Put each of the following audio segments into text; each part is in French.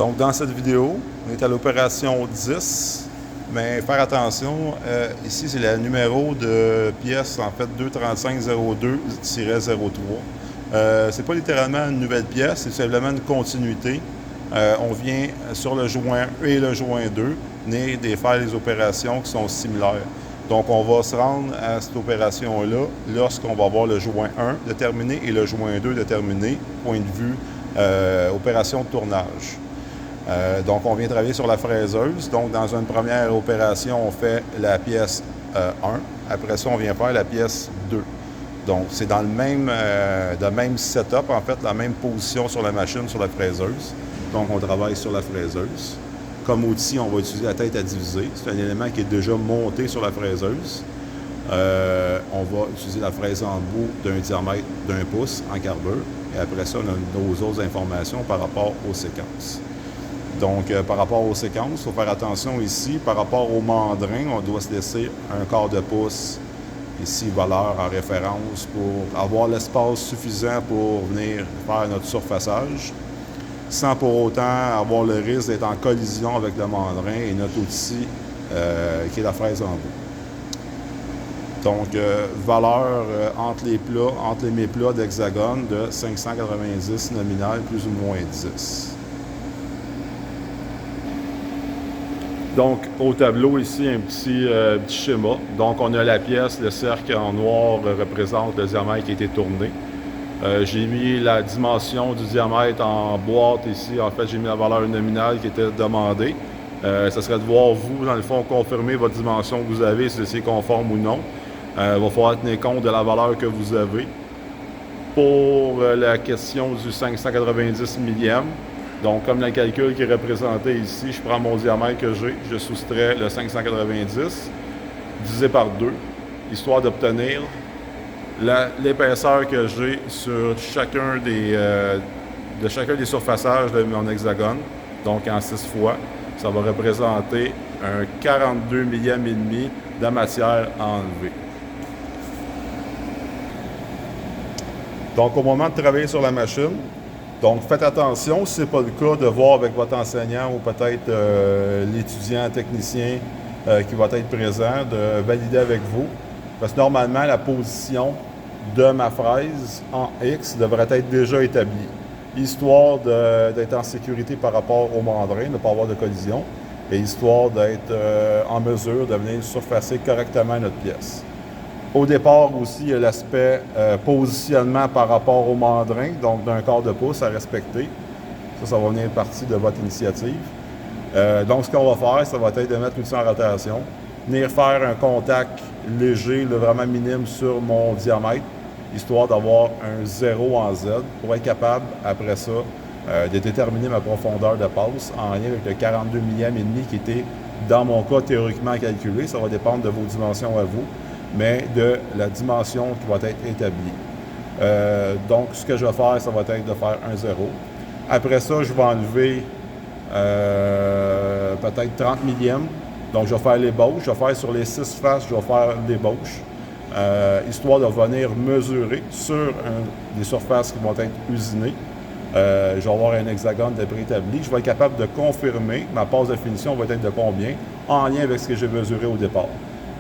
Donc, dans cette vidéo, on est à l'opération 10, mais faire attention, ici, c'est le numéro de pièce, en fait, 23502-03. C'est pas littéralement une nouvelle pièce, c'est simplement une continuité. On vient sur le joint 1 et le joint 2, venir faire des opérations qui sont similaires. Donc, on va se rendre à cette opération-là lorsqu'on va avoir le joint 1 de terminé et le joint 2 de terminé, point de vue opération de tournage. Donc, on vient travailler sur la fraiseuse. Donc, dans une première opération, on fait la pièce 1. Après ça, on vient faire la pièce 2. Donc, c'est dans le même setup, en fait, la même position sur la machine, sur la fraiseuse. Donc, on travaille sur la fraiseuse. Comme outil, on va utiliser la tête à diviser. C'est un élément qui est déjà monté sur la fraiseuse. On va utiliser la fraise en bout d'un diamètre d'1 pouce en carbure. Et après ça, on a nos autres informations par rapport aux séquences. Donc, par rapport aux séquences, il faut faire attention ici. Par rapport au mandrin, on doit se laisser un quart de pouce, ici, valeur en référence, pour avoir l'espace suffisant pour venir faire notre surfaçage, sans pour autant avoir le risque d'être en collision avec le mandrin et notre outil, qui est la fraise en bout. Donc, valeur entre les méplats d'hexagone de 590 nominal, plus ou moins 10. Donc, au tableau, ici, un petit schéma. Donc, on a la pièce, le cercle en noir représente le diamètre qui a été tourné. J'ai mis la dimension du diamètre en boîte ici. En fait, j'ai mis la valeur nominale qui était demandée. Ça serait de voir, vous, dans le fond, confirmer votre dimension que vous avez, si c'est conforme ou non. Il va falloir tenir compte de la valeur que vous avez. Pour la question du 590 millième, donc comme le calcul qui est représenté ici, je prends mon diamètre que j'ai, je soustrais le 590, divisé par 2, histoire d'obtenir l'épaisseur que j'ai sur chacun des surfaçages de mon hexagone, donc en 6 fois. Ça va représenter un 42 millième et demi de matière à enlever. Donc, au moment de travailler sur la machine, donc faites attention, si ce n'est pas le cas, de voir avec votre enseignant ou peut-être l'étudiant technicien qui va être présent, de valider avec vous. Parce que normalement, la position de ma fraise en X devrait être déjà établie, histoire d'être en sécurité par rapport au mandrin, de ne pas avoir de collision, et histoire d'être en mesure de venir surfacer correctement notre pièce. Au départ aussi, il y a l'aspect positionnement par rapport au mandrin, donc d'un quart de pouce à respecter. Ça va venir partie de votre initiative. Donc, ce qu'on va faire, ça va être de mettre l'outil en rotation, venir faire un contact léger, vraiment minime sur mon diamètre, histoire d'avoir un 0 en Z pour être capable, après ça, de déterminer ma profondeur de passe en lien avec le 42 millième et demi qui était, dans mon cas, théoriquement calculé. Ça va dépendre de vos dimensions à vous, mais de la dimension qui va être établie. Donc, ce que je vais faire, ça va être de faire un 0. Après ça, je vais enlever peut-être 30 millièmes. Donc, je vais faire l'ébauche. Je vais faire sur les 6 faces, je vais faire l'ébauche, histoire de venir mesurer sur des surfaces qui vont être usinées. Je vais avoir un hexagone de préétabli. Je vais être capable de confirmer ma passe de finition va être de combien, en lien avec ce que j'ai mesuré au départ.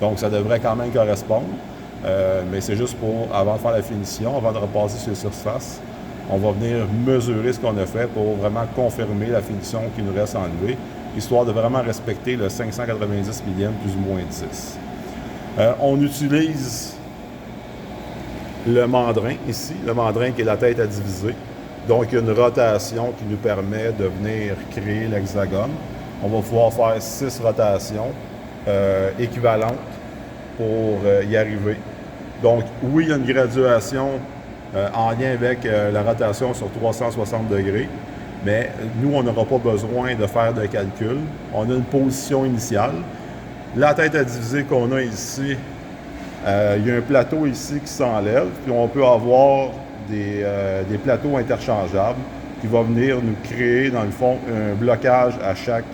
Donc, ça devrait quand même correspondre, mais c'est juste pour, avant de faire la finition, avant de repasser sur les surfaces, on va venir mesurer ce qu'on a fait pour vraiment confirmer la finition qui nous reste à enlever, histoire de vraiment respecter le 590 millième plus ou moins 10. On utilise le mandrin ici, le mandrin qui est la tête à diviser. Donc, il y a une rotation qui nous permet de venir créer l'hexagone. On va pouvoir faire 6 rotations équivalentes pour y arriver. Donc, oui, il y a une graduation en lien avec la rotation sur 360 degrés, mais nous, on n'aura pas besoin de faire de calcul. On a une position initiale. La tête à diviser qu'on a ici, il y a un plateau ici qui s'enlève, puis on peut avoir des plateaux interchangeables qui vont venir nous créer, dans le fond, un blocage à chaque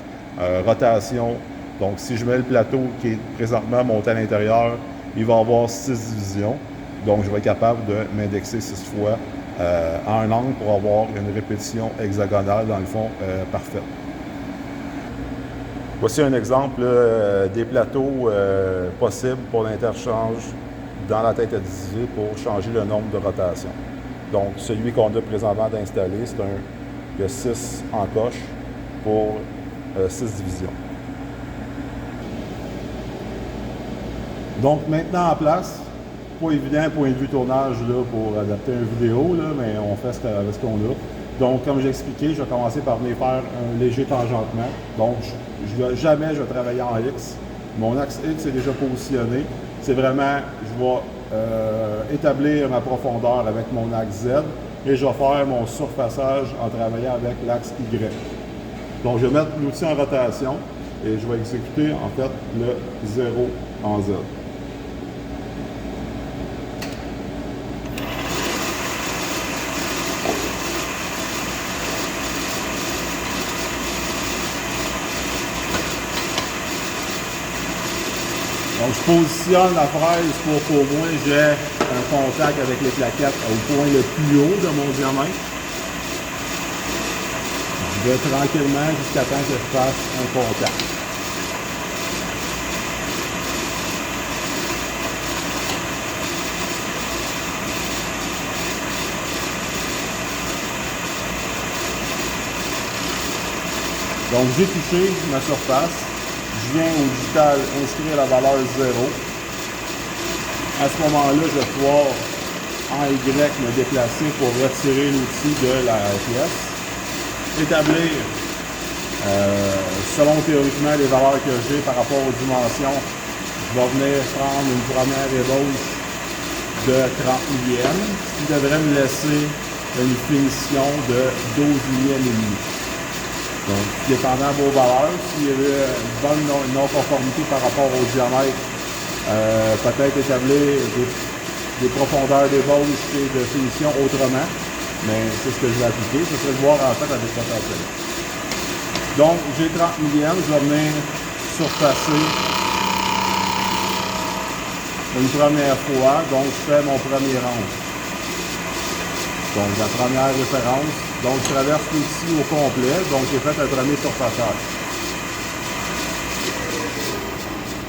rotation. Donc, si je mets le plateau qui est présentement monté à l'intérieur, il va avoir 6 divisions. Donc, je vais être capable de m'indexer 6 fois à un angle pour avoir une répétition hexagonale, dans le fond, parfaite. Voici un exemple des plateaux possibles pour l'interchange dans la tête à diviser pour changer le nombre de rotations. Donc, celui qu'on a présentement d'installer, c'est il y a 6 encoches pour 6 divisions. Donc, maintenant en place, pas évident point de vue tournage là, pour adapter une vidéo, là, mais on fait avec ce qu'on a. Donc, comme j'ai expliqué, je vais commencer par venir faire un léger tangentement. Donc, jamais je vais travailler en X. Mon axe X est déjà positionné. C'est vraiment, je vais établir ma profondeur avec mon axe Z et je vais faire mon surfaçage en travaillant avec l'axe Y. Donc, je vais mettre l'outil en rotation et je vais exécuter en fait le 0 en Z. Donc, je positionne la fraise pour qu'au moins j'ai un contact avec les plaquettes au point le plus haut de mon diamètre. Je vais tranquillement jusqu'à temps que je fasse un contact. Donc, j'ai touché ma surface. Je viens au digital inscrire la valeur 0. À ce moment-là, je vais pouvoir en Y me déplacer pour retirer l'outil de la pièce. Établir, selon théoriquement les valeurs que j'ai par rapport aux dimensions, je vais venir prendre une première ébauche de 30 millième, ce qui devrait me laisser une finition de 12 millième et demi. Donc, dépendant de vos valeurs, s'il y avait une bonne non-conformité par rapport au diamètre, peut-être établir des profondeurs d'ébauche et de finition autrement, mais c'est ce que je vais appliquer. Ce serait de voir en fait avec rotation. Donc, j'ai 30 millième, je vais venir surfacer une première fois, donc je fais mon premier angle. Donc, la première référence. Donc, je traverse l'outil au complet. Donc, j'ai fait un premier surfaçage.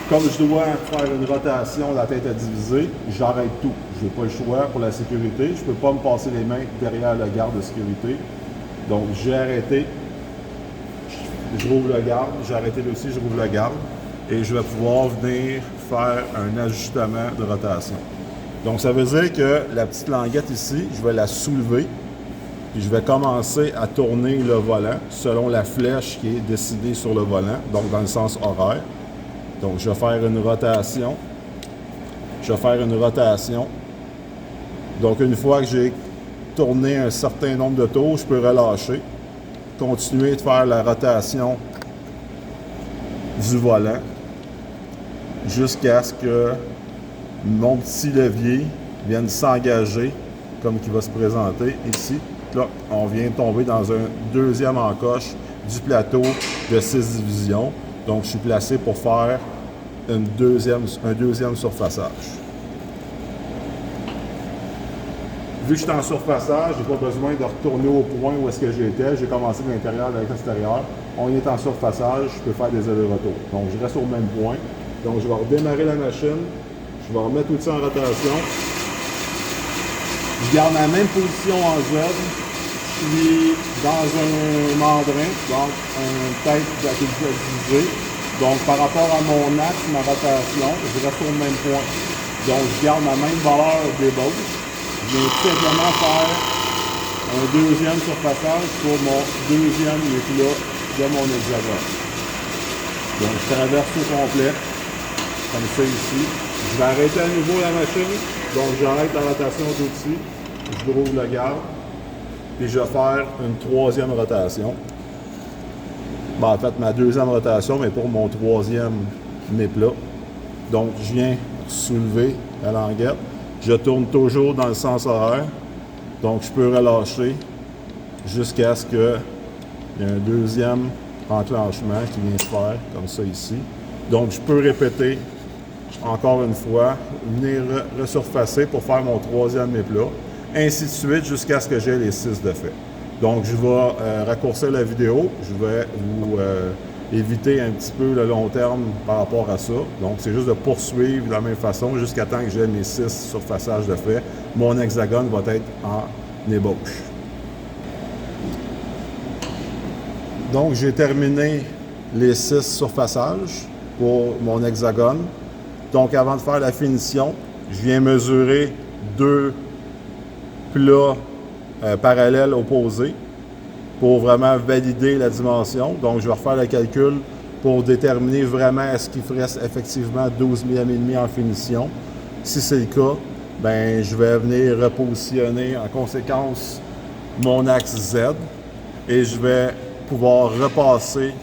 Comme je dois faire une rotation de la tête à diviser, j'arrête tout. Je n'ai pas le choix pour la sécurité. Je ne peux pas me passer les mains derrière le garde de sécurité. Donc, j'ai arrêté. Je rouvre le garde. J'ai arrêté là aussi, je rouvre le garde. Et je vais pouvoir venir faire un ajustement de rotation. Donc, ça veut dire que la petite languette ici, je vais la soulever. Puis je vais commencer à tourner le volant selon la flèche qui est décidée sur le volant, donc dans le sens horaire. Donc je vais faire une rotation. Je vais faire une rotation. Donc une fois que j'ai tourné un certain nombre de tours, je peux relâcher. Continuer de faire la rotation du volant jusqu'à ce que mon petit levier vienne s'engager comme qui va se présenter ici. Là, on vient tomber dans un deuxième encoche du plateau de 6 divisions. Donc, je suis placé pour faire un deuxième surfaçage. Vu que je suis en surfaçage, je n'ai pas besoin de retourner au point où est-ce que j'étais. J'ai commencé de l'intérieur avec l'extérieur. On est en surfaçage, je peux faire des allers-retours. Donc, je reste au même point. Donc, je vais redémarrer la machine. Je vais remettre tout ça en rotation. Je garde la même position en Z. Je suis dans un mandrin, donc une tête d'activité divisée. Donc, par rapport à mon axe, ma rotation, je reste au même point. Donc, je garde ma même valeur d'ébauche. Je viens tout simplement faire un deuxième surfaçage pour mon deuxième éclat de mon hexagone. Donc, je traverse au complet, comme ça ici. Je vais arrêter à nouveau la machine. Donc, j'arrête la rotation d'outil. Je rouvre le garde. Puis, je vais faire une troisième rotation. Ben, en fait, ma deuxième rotation, mais pour mon troisième méplat. Donc, je viens soulever la languette. Je tourne toujours dans le sens horaire. Donc, je peux relâcher jusqu'à ce qu'il y ait un deuxième enclenchement qui vient se faire, comme ça ici. Donc, je peux répéter encore une fois, venir resurfacer pour faire mon troisième méplat, ainsi de suite jusqu'à ce que j'ai les 6 de fait. Donc, je vais raccourcir la vidéo. Je vais vous éviter un petit peu le long terme par rapport à ça. Donc, c'est juste de poursuivre de la même façon jusqu'à temps que j'ai mes 6 surfaçages de fait. Mon hexagone va être en ébauche. Donc, j'ai terminé les 6 surfaçages pour mon hexagone. Donc, avant de faire la finition, je viens mesurer 2 plats parallèles opposés pour vraiment valider la dimension. Donc, je vais refaire le calcul pour déterminer vraiment est-ce qu'il reste effectivement 12 mm et demi en finition. Si c'est le cas, ben je vais venir repositionner en conséquence mon axe Z et je vais pouvoir repasser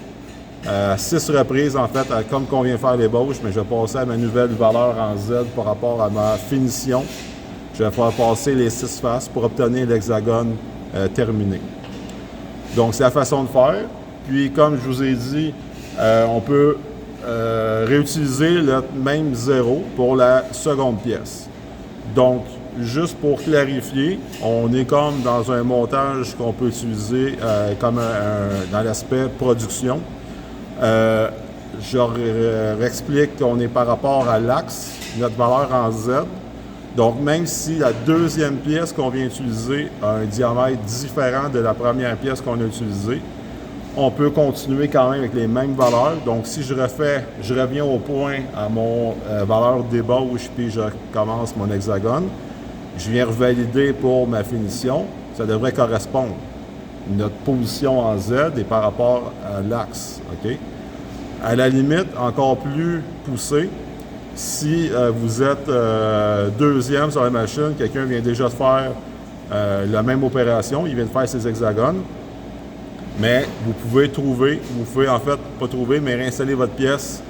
6 reprises, en fait, comme qu'on vient faire l'ébauche, mais je vais passer à ma nouvelle valeur en Z par rapport à ma finition. Je vais faire passer les 6 faces pour obtenir l'hexagone terminé. Donc, c'est la façon de faire. Puis, comme je vous ai dit, on peut réutiliser le même 0 pour la seconde pièce. Donc, juste pour clarifier, on est comme dans un montage qu'on peut utiliser comme dans l'aspect production. Je réexplique qu'on est par rapport à l'axe, notre valeur en Z. Donc, même si la deuxième pièce qu'on vient utiliser a un diamètre différent de la première pièce qu'on a utilisée, on peut continuer quand même avec les mêmes valeurs. Donc, si je reviens au point à mon valeur d'ébauche, puis je commence mon hexagone, je viens revalider pour ma finition, ça devrait correspondre. Notre position en Z est par rapport à l'axe. OK? À la limite, encore plus poussé, si vous êtes deuxième sur la machine, quelqu'un vient déjà de faire la même opération, il vient de faire ses hexagones, mais vous pouvez en fait pas trouver, mais réinstaller votre pièce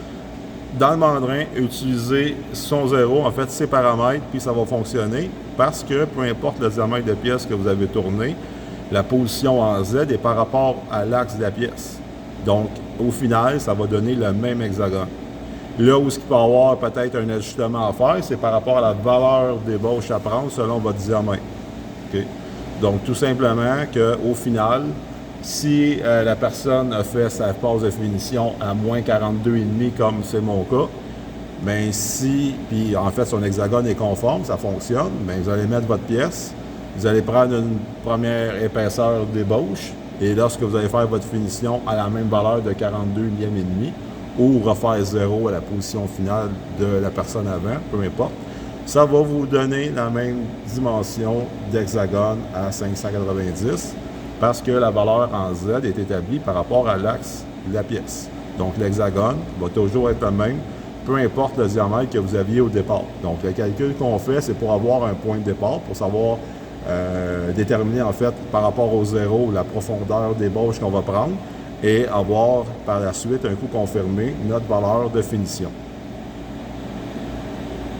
dans le mandrin et utiliser son 0, en fait ses paramètres, puis ça va fonctionner parce que peu importe le diamètre de pièce que vous avez tourné, la position en Z est par rapport à l'axe de la pièce. Donc, au final, ça va donner le même hexagone. Là où il peut y avoir peut-être un ajustement à faire, c'est par rapport à la valeur d'ébauche à prendre selon votre diamètre. Okay? Donc, tout simplement qu'au final, si la personne a fait sa phase de finition à moins 42,5 comme c'est mon cas, bien puis en fait son hexagone est conforme, ça fonctionne, bien vous allez mettre votre pièce, vous allez prendre une première épaisseur d'ébauche et lorsque vous allez faire votre finition à la même valeur de 42 millième et demi, ou refaire 0 à la position finale de la personne avant, peu importe, ça va vous donner la même dimension d'hexagone à 590 parce que la valeur en Z est établie par rapport à l'axe de la pièce. Donc l'hexagone va toujours être le même, peu importe le diamètre que vous aviez au départ. Donc le calcul qu'on fait, c'est pour avoir un point de départ, pour savoir déterminer en fait par rapport au 0 la profondeur d'ébauche qu'on va prendre, et avoir par la suite, un coup confirmé, notre valeur de finition.